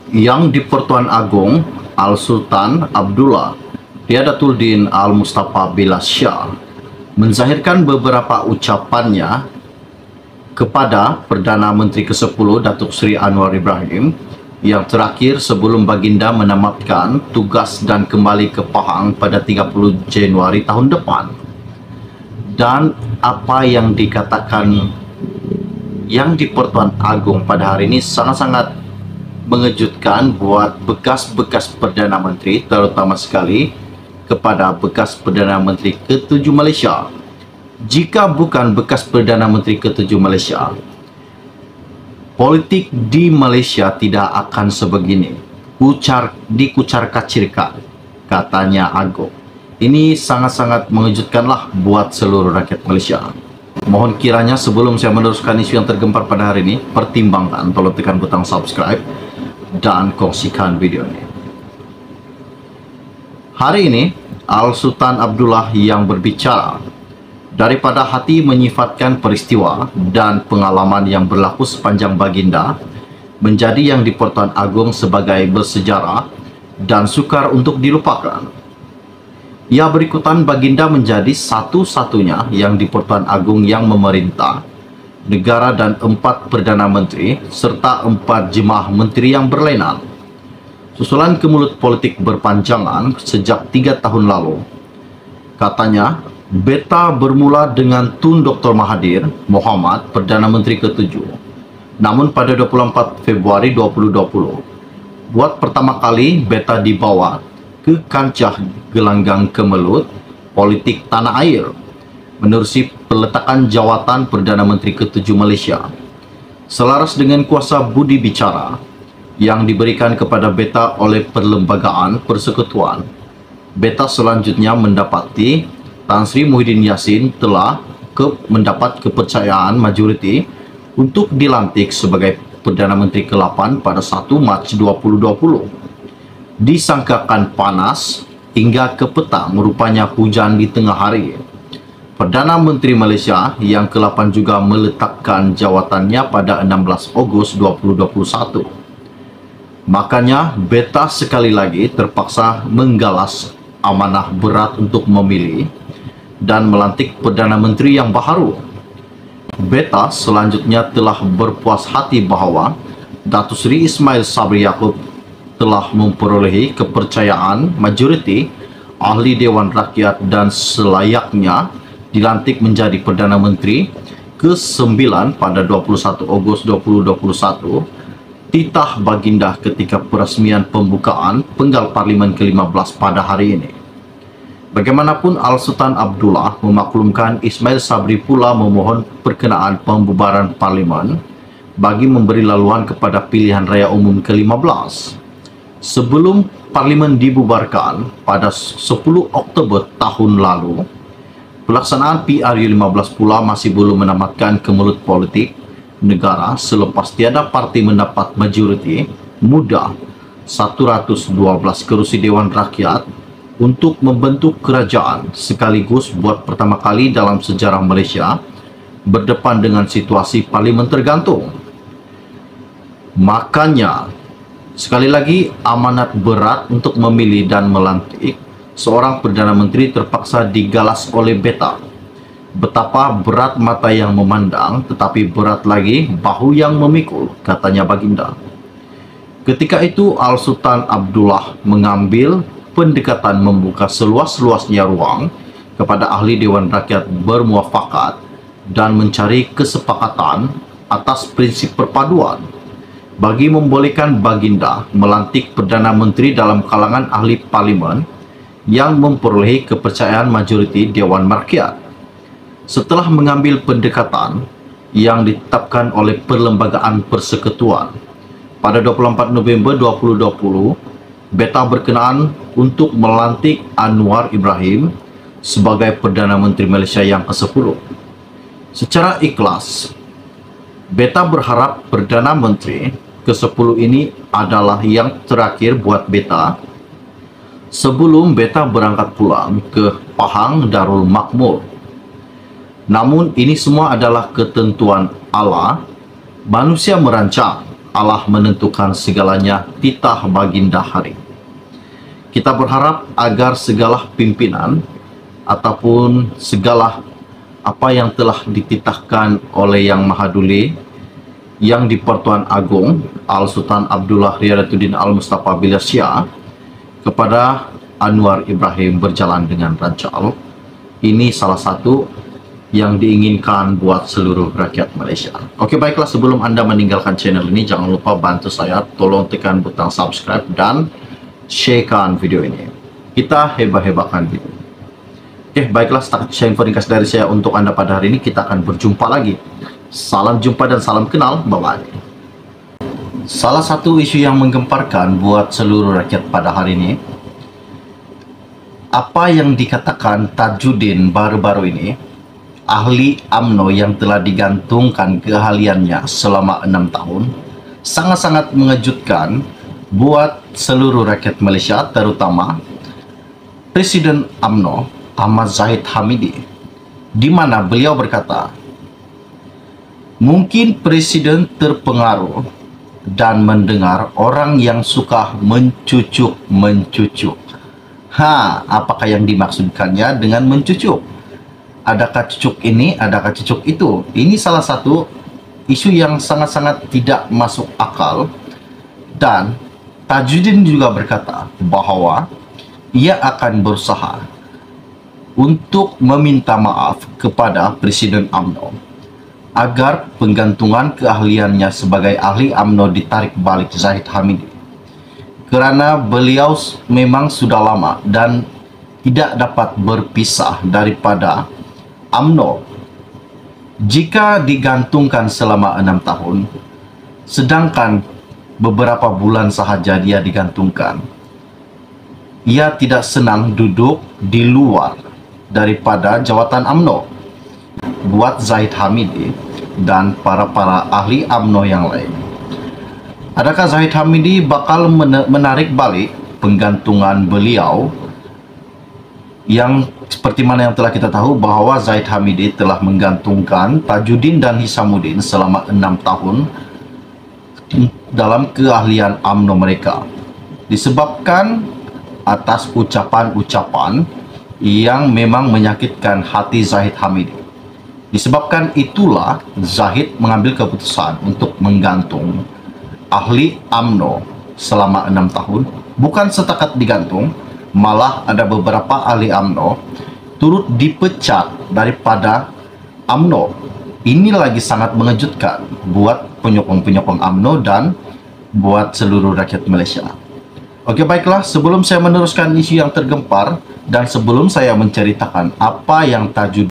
Yang di-Pertuan Agong Al-Sultan Abdullah Riyadatuddin Al-Mustafa Bilal Shah menzahirkan beberapa ucapannya kepada Perdana Menteri ke-10 Datuk Seri Anwar Ibrahim yang terakhir sebelum baginda menamatkan tugas dan kembali ke Pahang pada 30 Januari tahun depan. Dan apa yang dikatakan yang di-Pertuan Agong pada hari ini sangat-sangat mengejutkan buat bekas-bekas Perdana Menteri, terutama sekali kepada bekas Perdana Menteri ke-7 Malaysia. Jika bukan bekas Perdana Menteri ke-7 Malaysia, politik di Malaysia tidak akan sebegini. Dikucar-kacirkan, katanya Agong. Ini sangat-sangat mengejutkanlah buat seluruh rakyat Malaysia. Mohon kiranya sebelum saya meneruskan isu yang tergempar pada hari ini, pertimbangkan, tolong tekan butang subscribe dan kongsikan video ini. Hari ini, Al-Sultan Abdullah yang berbicara daripada hati menyifatkan peristiwa dan pengalaman yang berlaku sepanjang baginda menjadi yang di-Pertuan Agong sebagai bersejarah dan sukar untuk dilupakan. Ia berikutan baginda menjadi satu-satunya yang di-Pertuan Agong yang memerintah negara dan 4 Perdana Menteri serta 4 jemaah menteri yang berlainan. Susulan kemelut politik berpanjangan sejak 3 tahun lalu. Katanya, beta bermula dengan Tun Dr. Mahathir Mohamad, Perdana Menteri ke-7. Namun pada 24 Februari 2020, buat pertama kali beta dibawa ke kancah gelanggang kemelut politik tanah air menerusi peletakan jawatan Perdana Menteri ke-7 Malaysia. Selaras dengan kuasa budi bicara yang diberikan kepada beta oleh Perlembagaan Persekutuan, beta selanjutnya mendapati Tan Sri Muhyiddin Yassin telah mendapat kepercayaan majoriti untuk dilantik sebagai Perdana Menteri ke-8 pada 1 Mac 2020. Disangkakan panas hingga ke petang, rupanya hujan di tengah hari. Perdana Menteri Malaysia yang ke-8 juga meletakkan jawatannya pada 16 Ogos 2021. Makanya beta sekali lagi terpaksa menggalas amanah berat untuk memilih dan melantik Perdana Menteri yang baharu. Beta selanjutnya telah berpuas hati bahawa Datuk Seri Ismail Sabri Yaakob telah memperolehi kepercayaan majoriti ahli Dewan Rakyat dan selayaknya dilantik menjadi Perdana Menteri ke-9 pada 21 Ogos 2021, titah baginda ketika peresmian pembukaan penggal Parlimen ke-15 pada hari ini. Bagaimanapun, Al-Sultan Abdullah memaklumkan Ismail Sabri pula memohon perkenaan pembubaran Parlimen bagi memberi laluan kepada pilihan raya umum ke-15. Sebelum Parlimen dibubarkan pada 10 Oktober tahun lalu, pelaksanaan PRU15 pula masih belum menamatkan kemelut politik negara selepas tiada parti mendapat majoriti mudah 112 kerusi Dewan Rakyat untuk membentuk kerajaan, sekaligus buat pertama kali dalam sejarah Malaysia berdepan dengan situasi Parlimen tergantung. Makanya, sekali lagi, amanat berat untuk memilih dan melantik seorang Perdana Menteri terpaksa digalas oleh beta. Betapa berat mata yang memandang, tetapi berat lagi bahu yang memikul, katanya baginda. Ketika itu, Al-Sultan Abdullah mengambil pendekatan membuka seluas-luasnya ruang kepada ahli Dewan Rakyat bermuafakat dan mencari kesepakatan atas prinsip perpaduan bagi membolehkan baginda melantik Perdana Menteri dalam kalangan ahli Parlimen yang memperolehi kepercayaan majoriti Dewan Rakyat. Setelah mengambil pendekatan yang ditetapkan oleh Perlembagaan Persekutuan pada 24 November 2020, beta berkenaan untuk melantik Anwar Ibrahim sebagai Perdana Menteri Malaysia yang ke-10. Secara ikhlas, beta berharap Perdana Menteri ke-10 ini adalah yang terakhir buat beta sebelum beta berangkat pulang ke Pahang Darul Makmur. Namun ini semua adalah ketentuan Allah. Manusia merancang, Allah menentukan segalanya titah baginda hari. Kita berharap agar segala pimpinan ataupun segala apa yang telah dititahkan oleh Yang Maha Duli, Yang di-Pertuan Agong Al-Sultan Abdullah Riyadatuddin Al-Mustafa Bilal Shah kepada Anwar Ibrahim berjalan dengan lancar. Ini salah satu yang diinginkan buat seluruh rakyat Malaysia. Oke, baiklah, sebelum Anda meninggalkan channel ini, jangan lupa bantu saya, tolong tekan butang subscribe dan sharekan video ini. Kita hebah-hebahkan video. Oke, baiklah, sekian info ringkas dari saya untuk Anda pada hari ini. Kita akan berjumpa lagi. Salam jumpa dan salam kenal. Bye-bye. Salah satu isu yang menggemparkan buat seluruh rakyat pada hari ini, apa yang dikatakan Tajuddin baru-baru ini, ahli UMNO yang telah digantungkan keahliannya selama 6 tahun, sangat-sangat mengejutkan buat seluruh rakyat Malaysia, terutama Presiden UMNO Ahmad Zahid Hamidi, di mana beliau berkata, mungkin Presiden terpengaruh dan mendengar orang yang suka mencucuk. Apakah yang dimaksudkannya dengan mencucuk? Adakah cucuk ini, adakah cucuk itu? Ini salah satu isu yang sangat-sangat tidak masuk akal. Dan Tajuddin juga berkata bahwa ia akan berusaha untuk meminta maaf kepada Presiden UMNO agar penggantungan keahliannya sebagai ahli UMNO ditarik balik Zahid Hamidi, kerana beliau memang sudah lama dan tidak dapat berpisah daripada UMNO jika digantungkan selama 6 tahun, sedangkan beberapa bulan sahaja dia digantungkan. Ia tidak senang duduk di luar daripada jawatan UMNO. Buat Zahid Hamidi dan para ahli UMNO yang lain, adakah Zahid Hamidi bakal menarik balik penggantungan beliau, yang seperti mana yang telah kita tahu bahwa Zahid Hamidi telah menggantungkan Tajuddin dan Hisamuddin selama 6 tahun dalam keahlian UMNO mereka, disebabkan atas ucapan-ucapan yang memang menyakitkan hati Zahid Hamidi. Disebabkan itulah Zahid mengambil keputusan untuk menggantung ahli UMNO selama 6 tahun. Bukan setakat digantung, malah ada beberapa ahli UMNO turut dipecat daripada UMNO. Ini lagi sangat mengejutkan buat penyokong-penyokong UMNO dan buat seluruh rakyat Malaysia. Oke, baiklah, sebelum saya meneruskan isu yang tergempar dan sebelum saya menceritakan apa yang Tajuddin